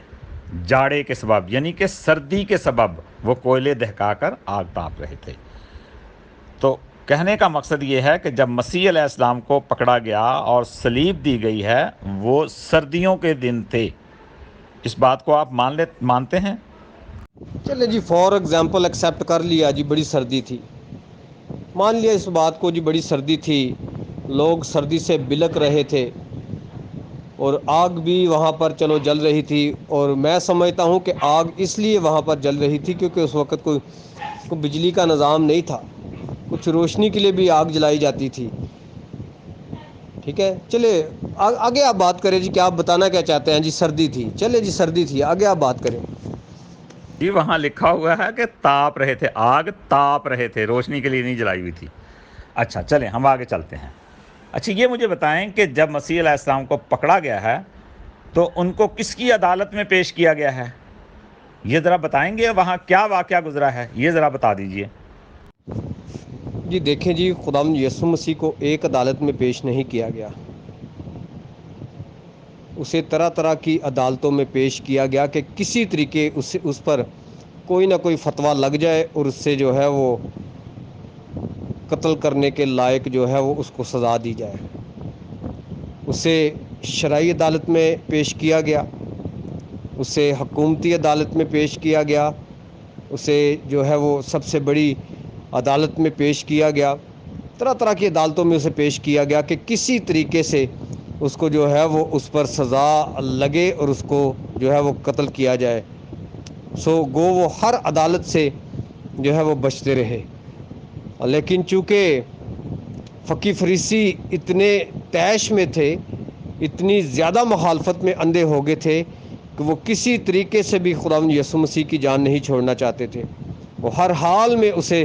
جاڑے کے سبب یعنی کہ سردی کے سبب وہ کوئلے دہکا کر آگ تاپ رہے تھے۔ تو کہنے کا مقصد یہ ہے کہ جب مسیح علیہ السلام کو پکڑا گیا اور صلیب دی گئی ہے، وہ سردیوں کے دن تھے۔ اس بات کو آپ مانتے ہیں؟ چلے جی، فار ایگزامپل ایکسیپٹ کر لیا جی، بڑی سردی تھی، مان لیا اس بات کو جی، بڑی سردی تھی، لوگ سردی سے بلک رہے تھے، اور آگ بھی وہاں پر چلو جل رہی تھی۔ اور میں سمجھتا ہوں کہ آگ اس لیے وہاں پر جل رہی تھی کیونکہ اس وقت کوئی بجلی کا نظام نہیں تھا، کچھ روشنی کے لیے بھی آگ جلائی جاتی تھی، ٹھیک ہے۔ چلے آگے آپ بات کریں جی، کیا آپ بتانا کیا چاہتے ہیں؟ جی سردی تھی، چلے جی سردی تھی، آگے آپ بات کریں۔ جی وہاں لکھا ہوا ہے کہ تاپ رہے تھے، آگ تاپ رہے تھے، روشنی کے لیے نہیں جلائی ہوئی تھی۔ اچھا چلیں ہم آگے چلتے ہیں۔ اچھا یہ مجھے بتائیں کہ جب مسیح علیہ السلام کو پکڑا گیا ہے تو ان کو کس کی عدالت میں پیش کیا گیا ہے؟ یہ ذرا بتائیں گے، وہاں کیا واقعہ گزرا ہے، یہ ذرا بتا دیجئے۔ جی دیکھیں جی، خداوند یسوع مسیح کو ایک عدالت میں پیش نہیں کیا گیا، اسے طرح طرح کی عدالتوں میں پیش کیا گیا کہ کسی طریقے اس پر کوئی نہ کوئی فتویٰ لگ جائے اور اس سے جو ہے وہ قتل کرنے کے لائق جو ہے وہ اس کو سزا دی جائے۔ اسے شرعی عدالت میں پیش کیا گیا، اسے حکومتی عدالت میں پیش کیا گیا، اسے جو ہے وہ سب سے بڑی عدالت میں پیش کیا گیا، طرح طرح کی عدالتوں میں اسے پیش کیا گیا کہ کسی طریقے سے اس کو جو ہے وہ اس پر سزا لگے اور اس کو جو ہے وہ قتل کیا جائے۔ گو وہ ہر عدالت سے جو ہے وہ بچتے رہے، لیکن چونکہ فقی فریسی اتنے طیش میں تھے، اتنی زیادہ مخالفت میں اندھے ہو گئے تھے کہ وہ کسی طریقے سے بھی خداوند یسوع مسیح کی جان نہیں چھوڑنا چاہتے تھے۔ وہ ہر حال میں اسے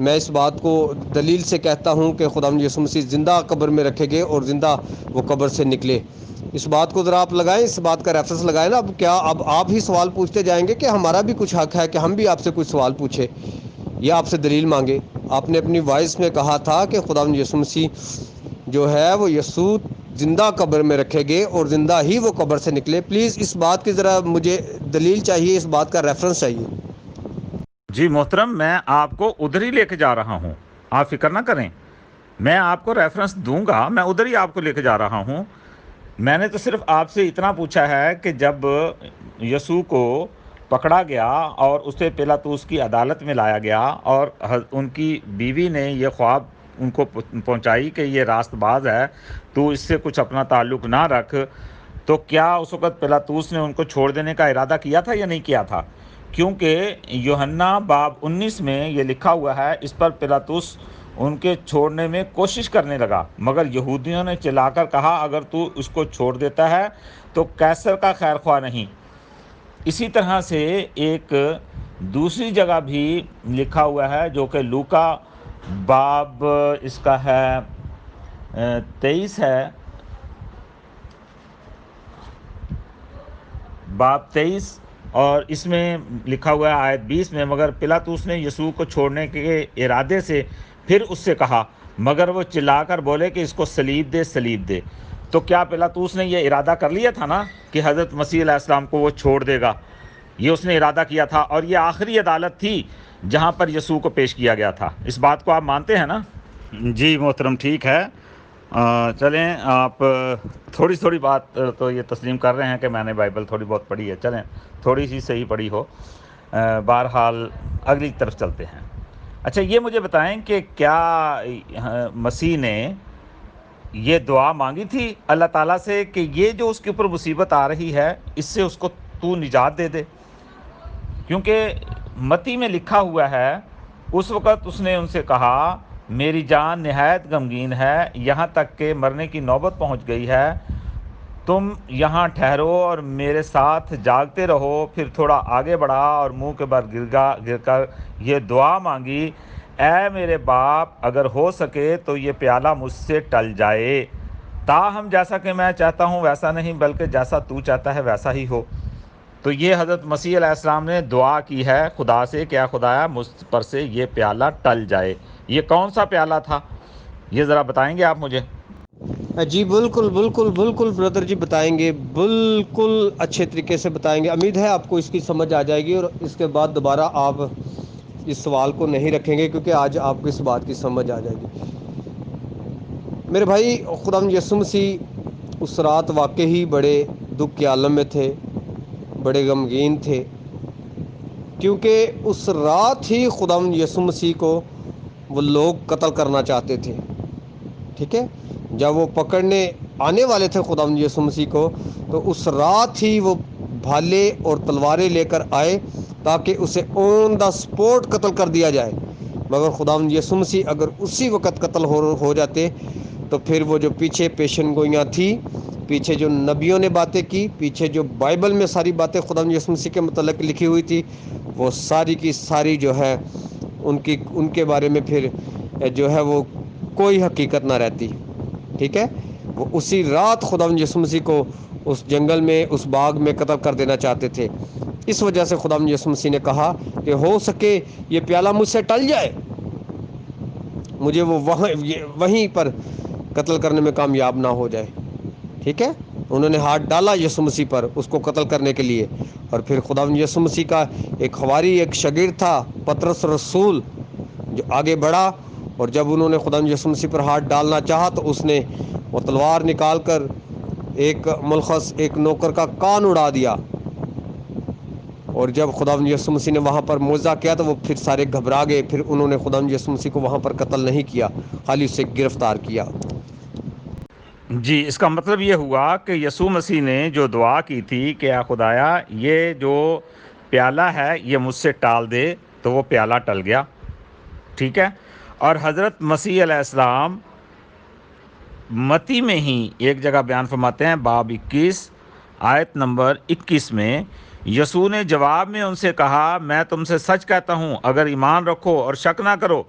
میں اس بات کو دلیل سے کہتا ہوں کہ خداوند یسوع مسیح زندہ قبر میں رکھے گئے اور زندہ وہ قبر سے نکلے. اس بات کو ذرا آپ لگائیں, اس بات کا ریفرنس لگائیں نا. اب کیا اب آپ ہی سوال پوچھتے جائیں گے کہ ہمارا بھی کچھ حق ہے کہ ہم بھی آپ سے کچھ سوال پوچھیں یا آپ سے دلیل مانگے؟ آپ نے اپنی وائس میں کہا تھا کہ خداوند یسوع مسیح جو ہے وہ یسوع زندہ قبر میں رکھے گئے اور زندہ ہی وہ قبر سے نکلے. پلیز اس بات کی ذرا مجھے دلیل چاہیے, اس بات کا ریفرنس چاہیے. جی محترم, میں آپ کو ادھر ہی لے کے جا رہا ہوں, آپ فکر نہ کریں. میں آپ کو ریفرنس دوں گا, میں ادھر ہی آپ کو لے کے جا رہا ہوں. میں نے تو صرف آپ سے اتنا پوچھا ہے کہ جب یسوع کو پکڑا گیا اور اسے پیلاطوس کی عدالت میں لایا گیا اور ان کی بیوی نے یہ خواب ان کو پہنچائی کہ یہ راست باز ہے, تو اس سے کچھ اپنا تعلق نہ رکھ, تو کیا اس وقت پیلاطوس نے ان کو چھوڑ دینے کا ارادہ کیا تھا یا نہیں کیا تھا؟ کیونکہ یوحنا باب 19 میں یہ لکھا ہوا ہے, اس پر پیلاطوس ان کے چھوڑنے میں کوشش کرنے لگا, مگر یہودیوں نے چلا کر کہا اگر تو اس کو چھوڑ دیتا ہے تو قیصر کا خیر خواہ نہیں. اسی طرح سے ایک دوسری جگہ بھی لکھا ہوا ہے جو کہ لوکا باب اس کا ہے 23 ہے, باب 23, اور اس میں لکھا ہوا ہے آیت 20 میں, مگر پیلاطوس نے یسوع کو چھوڑنے کے ارادے سے پھر اس سے کہا, مگر وہ چلا کر بولے کہ اس کو صلیب دے, صلیب دے. تو کیا پیلاطوس نے یہ ارادہ کر لیا تھا نا کہ حضرت مسیح علیہ السلام کو وہ چھوڑ دے گا؟ یہ اس نے ارادہ کیا تھا, اور یہ آخری عدالت تھی جہاں پر یسوع کو پیش کیا گیا تھا. اس بات کو آپ مانتے ہیں نا؟ جی محترم, ٹھیک ہے. چلیں, آپ تھوڑی بات تو یہ تسلیم کر رہے ہیں کہ میں نے بائبل تھوڑی بہت پڑھی ہے, چلیں تھوڑی سی صحیح پڑھی ہو. بہرحال اگلی طرف چلتے ہیں. اچھا, یہ مجھے بتائیں کہ کیا مسیح نے یہ دعا مانگی تھی اللہ تعالیٰ سے کہ یہ جو اس کے اوپر مصیبت آ رہی ہے اس سے اس کو تو نجات دے دے؟ کیونکہ متی میں لکھا ہوا ہے اس وقت اس نے ان سے کہا میری جان نہایت غمگین ہے, یہاں تک کہ مرنے کی نوبت پہنچ گئی ہے, تم یہاں ٹھہرو اور میرے ساتھ جاگتے رہو. پھر تھوڑا آگے بڑھا اور منہ کے بل گر کر یہ دعا مانگی, اے میرے باپ اگر ہو سکے تو یہ پیالہ مجھ سے ٹل جائے, تاہم جیسا کہ میں چاہتا ہوں ویسا نہیں بلکہ جیسا تو چاہتا ہے ویسا ہی ہو. تو یہ حضرت مسیح علیہ السلام نے دعا کی ہے خدا سے, کیا خدایا مجھ پر سے یہ پیالہ ٹل جائے. یہ کون سا پیالہ تھا یہ ذرا بتائیں گے آپ مجھے؟ جی بالکل بالکل بالکل بردر جی, بتائیں گے, بالکل اچھے طریقے سے بتائیں گے. امید ہے آپ کو اس کی سمجھ آ جائے گی اور اس کے بعد دوبارہ آپ اس سوال کو نہیں رکھیں گے, کیونکہ آج آپ کو اس بات کی سمجھ آ جائے گی. میرے بھائی, خداوند یسوع مسیح اس رات واقعی بڑے دکھ کے عالم میں تھے, بڑے غمگین تھے, کیونکہ اس رات ہی خداوند یسوع مسیح کو وہ لوگ قتل کرنا چاہتے تھے. ٹھیک ہے, جب وہ پکڑنے آنے والے تھے خداوند یسوع مسیح کو, تو اس رات ہی وہ بھالے اور تلواریں لے کر آئے تاکہ اسے آن دا سپورٹ قتل کر دیا جائے. مگر خداوند یسوع مسیح اگر اسی وقت قتل ہو جاتے تو پھر وہ جو پیچھے پیشن گوئیاں تھیں, پیچھے جو نبیوں نے باتیں کی, پیچھے جو بائبل میں ساری باتیں خداوند یسوع مسیح کے متعلق لکھی ہوئی تھی, وہ ساری کی ساری جو ہے ان کے بارے میں پھر جو ہے وہ کوئی حقیقت نہ رہتی. ٹھیک ہے, وہ اسی رات خداوند یسوع مسیح کو اس جنگل میں, اس باغ میں قتل کر دینا چاہتے تھے. اس وجہ سے خداوند یسوع مسیح نے کہا کہ ہو سکے یہ پیالہ مجھ سے ٹل جائے, مجھے وہ وہیں پر قتل کرنے میں کامیاب نہ ہو جائے. ٹھیک ہے, انہوں نے ہاتھ ڈالا یسوع مسیح پر اس کو قتل کرنے کے لیے, اور پھر خداوند یسوع مسیح کا ایک حواری, ایک شاگرد تھا پطرس رسول, جو آگے بڑھا, اور جب انہوں نے خداوند یسوع مسیح پر ہاتھ ڈالنا چاہا تو اس نے وہ تلوار نکال کر ایک ملخص, ایک نوکر کا کان اڑا دیا. اور جب خداوند یسوع مسیح نے وہاں پر معجزہ کیا تو وہ پھر سارے گھبرا گئے. پھر انہوں نے خداوند یسوع مسیح کو وہاں پر قتل نہیں کیا, خالی اسے گرفتار کیا. جی, اس کا مطلب یہ ہوا کہ یسوع مسیح نے جو دعا کی تھی کہ اے خدایا یہ جو پیالہ ہے یہ مجھ سے ٹال دے, تو وہ پیالہ ٹل گیا. ٹھیک ہے, اور حضرت مسیح علیہ السلام متی میں ہی ایک جگہ بیان فرماتے ہیں, باب 21 آیت نمبر 21 میں, یسوع نے جواب میں ان سے کہا میں تم سے سچ کہتا ہوں اگر ایمان رکھو اور شک نہ کرو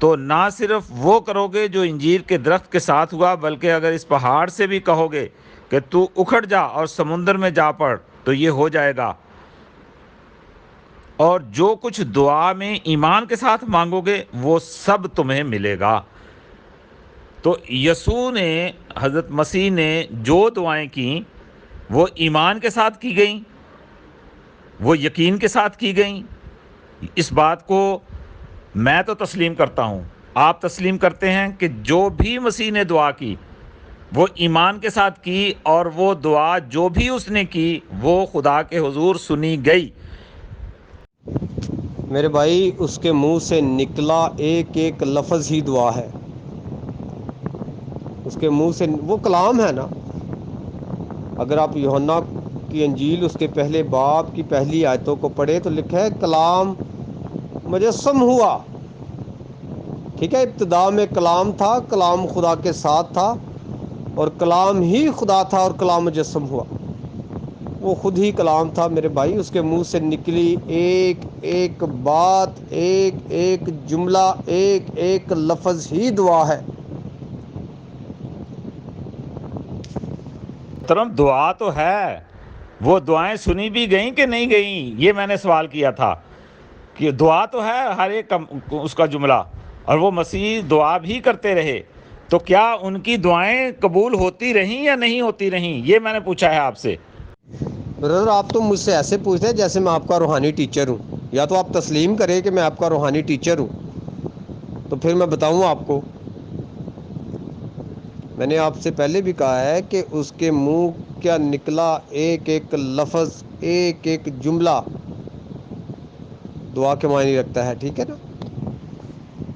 تو نہ صرف وہ کرو گے جو انجیر کے درخت کے ساتھ ہوا، بلکہ اگر اس پہاڑ سے بھی کہو گے کہ تو اکھڑ جا اور سمندر میں جا پڑ تو یہ ہو جائے گا۔ اور جو کچھ دعا میں ایمان کے ساتھ مانگو گے وہ سب تمہیں ملے گا۔ تو یسوع نے، حضرت مسیح نے جو دعائیں کیں وہ ایمان کے ساتھ کی گئیں، وہ یقین کے ساتھ کی گئیں۔ اس بات کو میں تو تسلیم کرتا ہوں، آپ تسلیم کرتے ہیں کہ جو بھی مسیح نے دعا کی وہ ایمان کے ساتھ کی، اور وہ دعا جو بھی اس نے کی وہ خدا کے حضور سنی گئی۔ میرے بھائی، اس کے منہ سے نکلا ایک ایک لفظ ہی دعا ہے۔ اس کے منہ سے وہ کلام ہے نا۔ اگر آپ یوحنا کی انجیل اس کے پہلے باب کی پہلی آیتوں کو پڑھیں تو لکھا ہے کلام مجسم ہوا۔ ٹھیک ہے، ابتدا میں کلام تھا، کلام خدا کے ساتھ تھا، اور کلام ہی خدا تھا، اور کلام مجسم ہوا۔ وہ خود ہی کلام تھا میرے بھائی۔ اس کے منہ سے نکلی ایک ایک بات، ایک ایک جملہ، ایک ایک لفظ ہی دعا ہے۔ محترم، دعا تو ہے، وہ دعائیں سنی بھی گئیں کہ نہیں گئیں، یہ میں نے سوال کیا تھا کہ دعا تو ہے ہر ایک اس کا جملہ، اور وہ مسیح دعا بھی کرتے رہے، تو کیا ان کی دعائیں قبول ہوتی رہیں یا نہیں ہوتی رہیں، یہ میں نے پوچھا ہے آپ سے۔ برادر، آپ تو مجھ سے ایسے پوچھتے ہیں جیسے میں آپ کا روحانی ٹیچر ہوں۔ یا تو آپ تسلیم کریں کہ میں آپ کا روحانی ٹیچر ہوں، تو پھر میں بتاؤں آپ کو۔ میں نے آپ سے پہلے بھی کہا ہے کہ اس کے منہ کیا نکلا ایک ایک لفظ، ایک ایک جملہ دعا کے معنی رکھتا ہے، ٹھیک ہے نا؟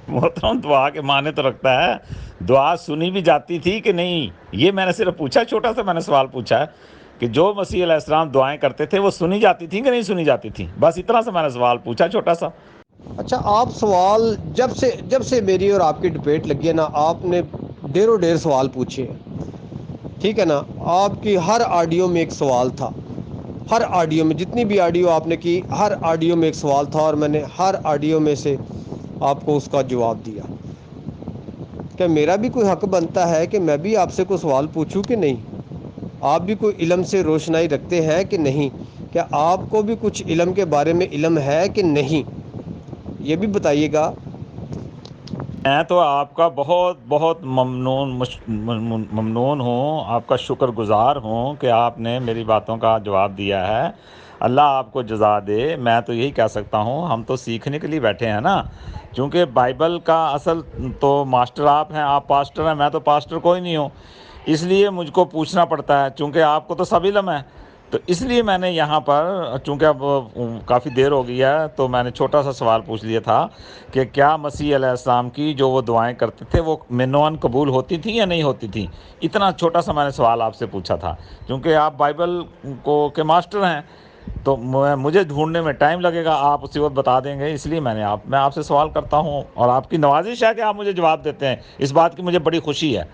محترم، دعا کے معنی تو رکھتا ہے، دعا سنی بھی جاتی تھی کہ نہیں، یہ میں نے صرف پوچھا، چھوٹا سا میں نے سوال پوچھا ہے کہ جو مسیح علیہ السلام دعائیں کرتے تھے وہ سنی جاتی تھیں کہ نہیں سنی جاتی تھیں، بس اتنا سا میں نے سوال پوچھا، چھوٹا سا۔ اچھا، آپ سوال جب سے میری اور آپ کی ڈبیٹ لگی ہے نا، آپ نے ڈیروں ڈیر سوال پوچھے ہیں، ٹھیک ہے نا؟ آپ کی ہر آڈیو میں ایک سوال تھا، ہر آڈیو میں، جتنی بھی آڈیو آپ نے کی ہر آڈیو میں ایک سوال تھا، اور میں نے ہر آڈیو میں سے آپ کو اس کا جواب دیا۔ کیا میرا بھی کوئی حق بنتا ہے کہ میں بھی آپ سے کوئی سوال پوچھوں کہ نہیں؟ آپ بھی کوئی علم سے روشنائی رکھتے ہیں کہ نہیں؟ کیا آپ کو بھی کچھ علم کے بارے میں علم ہے کہ نہیں؟ یہ بھی بتائیے گا۔ میں تو آپ کا بہت بہت ممنون ہوں، آپ کا شکر گزار ہوں کہ آپ نے میری باتوں کا جواب دیا ہے۔ اللہ آپ کو جزا دے۔ میں تو یہی کہہ سکتا ہوں، ہم تو سیکھنے کے لیے بیٹھے ہیں نا، چونکہ بائبل کا اصل تو ماسٹر آپ ہیں، آپ پاسٹر ہیں، میں تو پاسٹر کوئی نہیں ہوں، اس لیے مجھ کو پوچھنا پڑتا ہے، چونکہ آپ کو تو سب علم ہے، تو اس لیے میں نے یہاں پر، چونکہ اب کافی دیر ہو گئی ہے، تو میں نے چھوٹا سا سوال پوچھ لیا تھا کہ کیا مسیح علیہ السلام کی جو وہ دعائیں کرتے تھے وہ منوان قبول ہوتی تھیں یا نہیں ہوتی تھیں، اتنا چھوٹا سا میں نے سوال آپ سے پوچھا تھا، کیونکہ آپ بائبل کے ماسٹر ہیں، تو مجھے ڈھونڈنے میں ٹائم لگے گا، آپ اسی وقت بتا دیں گے، اس لیے میں آپ سے سوال کرتا ہوں، اور آپ کی نوازش ہے کہ آپ مجھے جواب دیتے ہیں، اس بات کی مجھے بڑی خوشی ہے۔